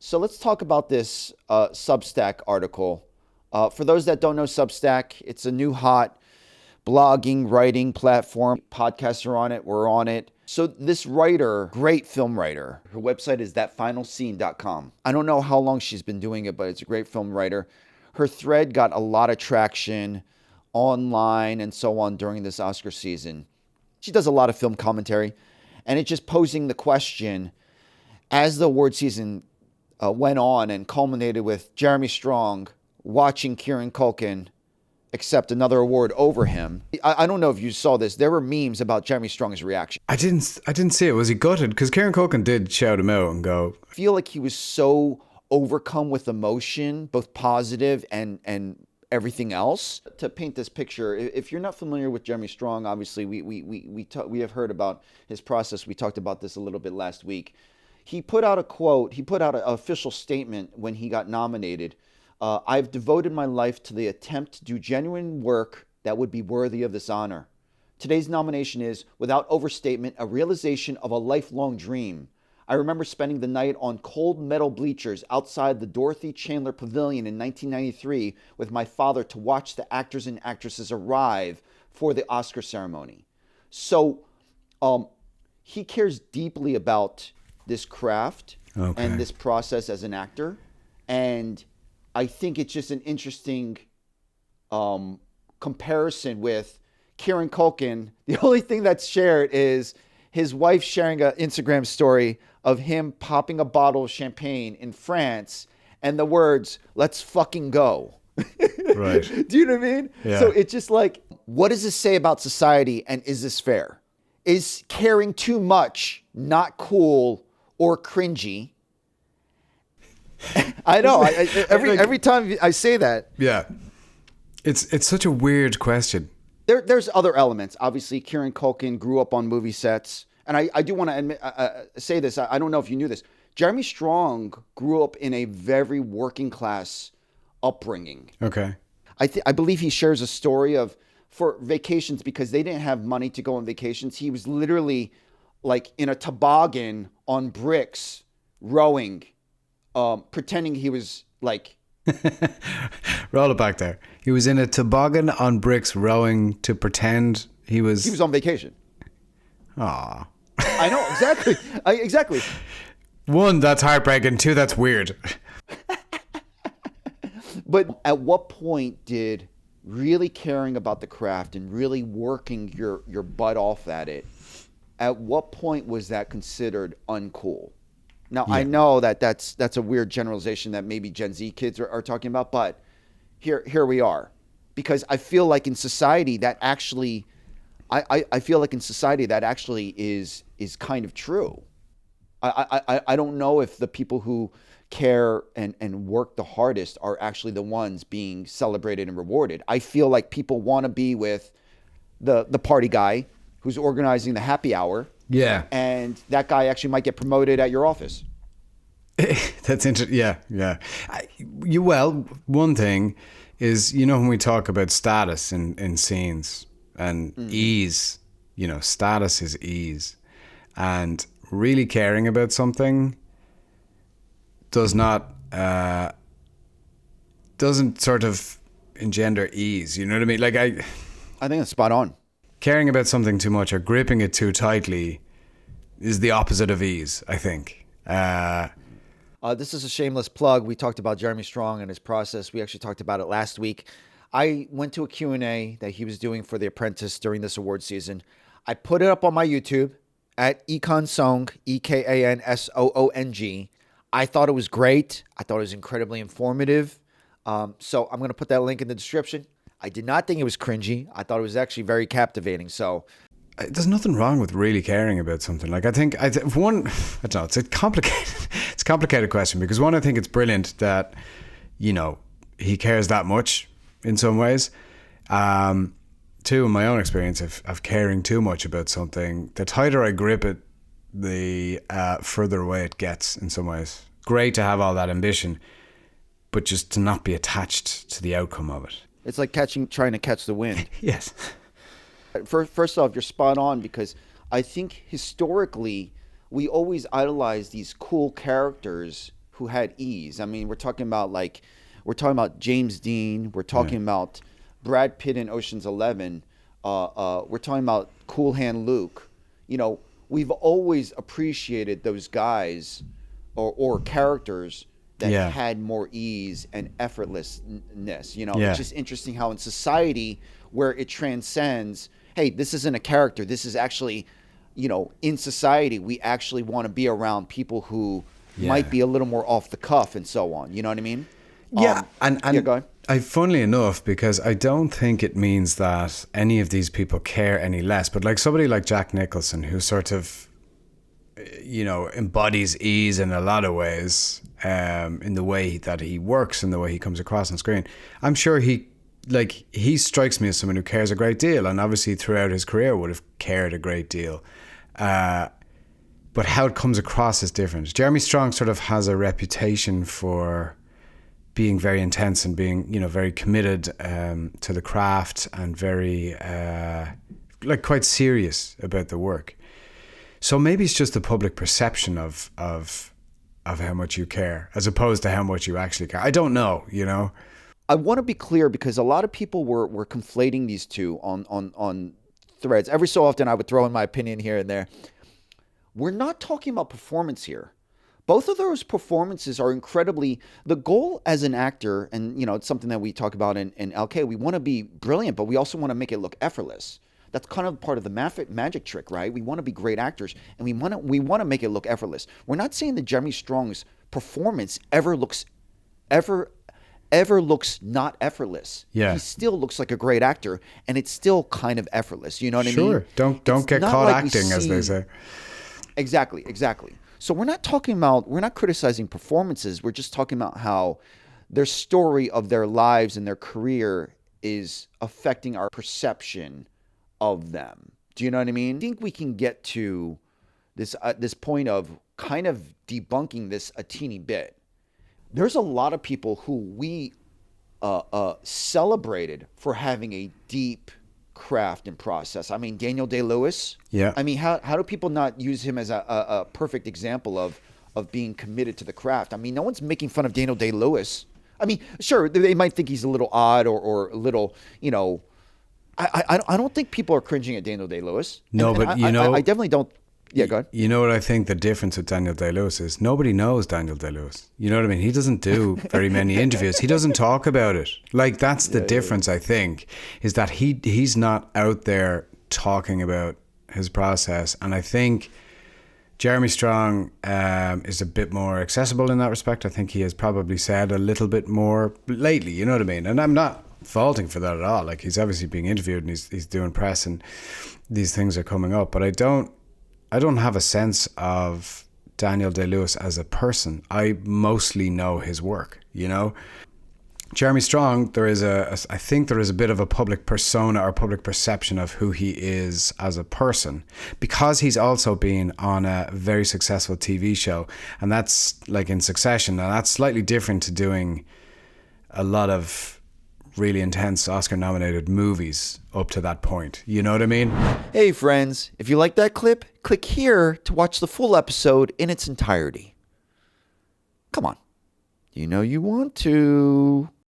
So let's talk about this Substack article. For those that don't know Substack, it's a new hot blogging, writing platform. Podcasts are on it. We're on it. So this writer, great film writer, her website is thatfinalscene.com. I don't know how long she's been doing it, but it's a great film writer. Her thread got a lot of traction online and so on during this Oscar season. She does a lot of film commentary, and it's just posing the question, as the award season went on and culminated with Jeremy Strong watching Kieran Culkin accept another award over him. I don't know if you saw this. There were memes about Jeremy Strong's reaction. I didn't see it. Was he gutted? Because Kieran Culkin did shout him out and go. I feel like he was so overcome with emotion, both positive and everything else. To paint this picture, if you're not familiar with Jeremy Strong, obviously we have heard about his process. We talked about this a little bit last week. He put out a quote. He put out an official statement when he got nominated. I've devoted my life to the attempt to do genuine work that would be worthy of this honor. Today's nomination is, without overstatement, a realization of a lifelong dream. I remember spending the night on cold metal bleachers outside the Dorothy Chandler Pavilion in 1993 with my father to watch the actors and actresses arrive for the Oscar ceremony. So he cares deeply about this craft and this process as an actor. And I think it's just an interesting comparison with Kieran Culkin. The only thing that's shared is his wife sharing an Instagram story of him popping a bottle of champagne in France and the words, "Let's fucking go." Right. Do you know what I mean? Yeah. So it's just like, what does this say about society, and is this fair? Is caring too much not cool or cringy? I know. Every time I say that. Yeah. It's such a weird question. There's other elements. Obviously, Kieran Culkin grew up on movie sets. And I do want to say this. I don't know if you knew this. Jeremy Strong grew up in a very working class upbringing. Okay. I believe he shares a story of, for vacations, because they didn't have money to go on vacations, he was literally like in a toboggan on bricks rowing, pretending he was like... Roll it back there. He was in a toboggan on bricks rowing to pretend he was on vacation. Aw. I know, exactly. Exactly. One, that's heartbreaking. Two, that's weird. But at what point did really caring about the craft and really working your butt off at it, at what point was that considered uncool? Now, yeah. I know that's a weird generalization that maybe Gen Z kids are talking about, but here we are. Because I feel like in society that actually... I feel like in society that actually is kind of true. I don't know if the people who care and work the hardest are actually the ones being celebrated and rewarded. I feel like people want to be with the party guy who's organizing the happy hour. Yeah. And that guy actually might get promoted at your office. That's interesting. Yeah. Well, one thing is, when we talk about status in scenes, and ease, status is ease, and really caring about something doesn't sort of engender ease. You know what I mean? Like I think that's spot on. Caring about something too much or gripping it too tightly is the opposite of ease, I think. This is a shameless plug. We talked about Jeremy Strong and his process. We actually talked about it last week. I went to a Q&A that he was doing for The Apprentice during this award season. I put it up on my YouTube at Ekansong, Ekansong. I thought it was great. I thought it was incredibly informative. So I'm going to put that link in the description. I did not think it was cringy. I thought it was actually very captivating. So there's nothing wrong with really caring about something. Like I don't know, it's a complicated question, because one, I think it's brilliant that, he cares that much in some ways. Two, in my own experience of caring too much about something, the tighter I grip it, the further away it gets in some ways. Great to have all that ambition, but just to not be attached to the outcome of it. It's like trying to catch the wind. Yes. First off, you're spot on, because I think historically we always idolize these cool characters who had ease. I mean, we're talking about James Dean. We're talking about Brad Pitt in Ocean's 11. We're talking about Cool Hand Luke. You know, we've always appreciated those guys or characters that had more ease and effortlessness. You know, it's just interesting how in society where it transcends, hey, this isn't a character. This is actually, you know, in society, we actually want to be around people who might be a little more off the cuff and so on. You know what I mean? Yeah. And go ahead. Funnily enough, because I don't think it means that any of these people care any less, but like somebody like Jack Nicholson, who sort of, you know, embodies ease in a lot of ways, in the way that he works and the way he comes across on screen. I'm sure he strikes me as someone who cares a great deal, and obviously throughout his career would have cared a great deal. But how it comes across is different. Jeremy Strong sort of has a reputation for being very intense and being, you know, very committed to the craft and very quite serious about the work. So maybe it's just the public perception of how much you care as opposed to how much you actually care. I don't know, you know. I want to be clear because a lot of people were conflating these two on threads. Every so often I would throw in my opinion here and there. We're not talking about performance here. Both of those performances are incredibly, the goal as an actor, and you know, it's something that we talk about in LK, we want to be brilliant, but we also want to make it look effortless. That's kind of part of the magic trick, right? We want to be great actors, and we want to make it look effortless. We're not saying that Jeremy Strong's performance ever looks not effortless. Yeah. He still looks like a great actor, and it's still kind of effortless. You know what I mean? Sure. Don't get caught acting, as they say. Exactly. So we're not criticizing performances. We're just talking about how their story of their lives and their career is affecting our perception of them. Do you know what I mean? I think we can get to this point of kind of debunking this a teeny bit. There's a lot of people who we celebrated for having a deep craft and process. I mean, Daniel Day-Lewis. Yeah. I mean, how do people not use him as a perfect example of being committed to the craft? I mean, no one's making fun of Daniel Day-Lewis. I mean, sure, they might think he's a little odd or a little, you know. I don't think people are cringing at Daniel Day-Lewis. No, but you know, I definitely don't. Yeah, go ahead. You know what I think the difference with Daniel Day-Lewis is? Nobody knows Daniel Day-Lewis. You know what I mean? He doesn't do very many interviews. He doesn't talk about it. Like, that's the difference, I think, is that he's not out there talking about his process. And I think Jeremy Strong is a bit more accessible in that respect. I think he has probably said a little bit more lately, you know what I mean? And I'm not faulting for that at all. Like, he's obviously being interviewed and he's doing press and these things are coming up. But I don't have a sense of Daniel Day-Lewis as a person. I mostly know his work, you know. Jeremy Strong, I think there is a bit of a public persona or public perception of who he is as a person, because he's also been on a very successful TV show, and that's like in Succession, and that's slightly different to doing a lot of really intense Oscar-nominated movies up to that point. You know what I mean? Hey, friends, if you like that clip, click here to watch the full episode in its entirety. Come on. You know you want to.